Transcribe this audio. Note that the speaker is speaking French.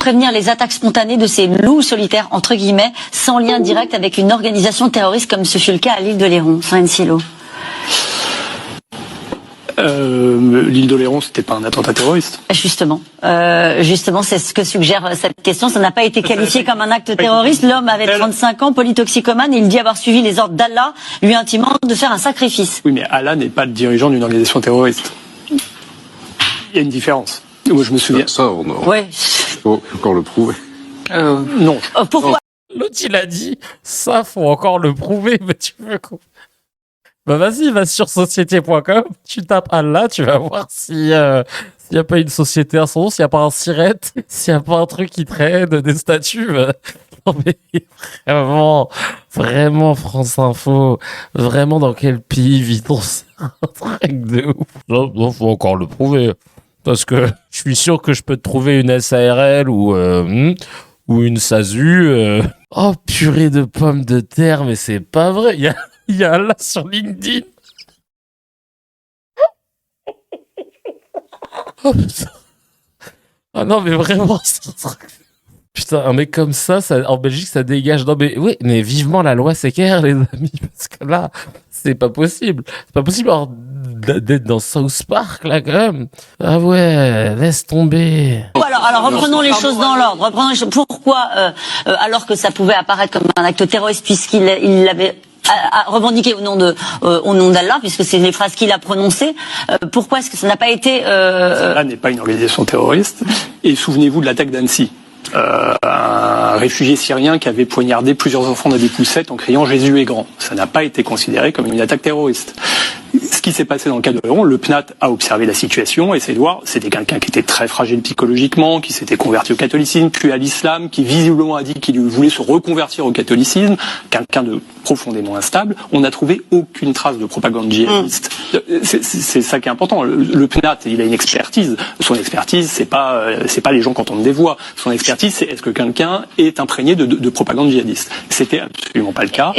prévenir les attaques spontanées de ces loups solitaires, entre guillemets, sans lien direct avec une organisation terroriste comme ce fut le cas à l'île de Léron, Sandrine Silo? L'île d'Oléron, c'était pas un attentat terroriste. Justement, c'est ce que suggère cette question. Ça n'a pas été qualifié comme un acte terroriste. L'homme avait 35 ans, polytoxicomane, et il dit avoir suivi les ordres d'Allah, lui intimant de faire un sacrifice. Oui, mais Allah n'est pas le dirigeant d'une organisation terroriste. Il y a une différence. Moi, je me souviens. Ça, Ouais. Faut encore le prouver. Non. Pourquoi? L'autre, il a dit, ça, faut encore le prouver, mais tu veux quoi? Bah vas-y, va sur société.com, tu tapes Allah, tu vas voir s'il y a pas une société à son nom, s'il y a pas un sirette, s'il y a pas un truc qui traîne, des statues. Non mais vraiment France Info, vraiment dans quel pays vit-on? C'est un truc de ouf. Non, faut encore le prouver. Parce que je suis sûr que je peux te trouver une SARL ou une SASU. Oh purée de pommes de terre, mais c'est pas vrai. Il y a Allah sur LinkedIn. Oh putain. Ah non mais vraiment, c'est un truc. Putain, un mec comme ça, en Belgique, ça dégage. Non mais oui, mais vivement la loi Secker, les amis, parce que là, c'est pas possible. C'est pas possible d'être dans South Park, là, quand même. Ah ouais, laisse tomber. Alors reprenons les choses dans l'ordre. Pourquoi, alors que ça pouvait apparaître comme un acte terroriste, puisqu'il l'avait revendiqué au nom d'Allah, puisque c'est les phrases qu'il a prononcées, pourquoi est-ce que ça n'a pas été... Allah n'est pas une organisation terroriste. Et souvenez-vous de l'attaque d'Annecy. Un réfugié syrien qui avait poignardé plusieurs enfants dans des poussettes en criant « Jésus est grand ». Ça n'a pas été considéré comme une attaque terroriste. Ce qui s'est passé dans le cas de Léron, le PNAT a observé la situation et essayé de voir, c'était quelqu'un qui était très fragile psychologiquement, qui s'était converti au catholicisme, puis à l'islam, qui visiblement a dit qu'il voulait se reconvertir au catholicisme, quelqu'un de profondément instable. On n'a trouvé aucune trace de propagande djihadiste. C'est ça qui est important. Le PNAT, il a une expertise. Son expertise, c'est pas les gens qui entendent des voix. Son expertise, c'est est-ce que quelqu'un est imprégné de propagande djihadiste. C'était absolument pas le cas.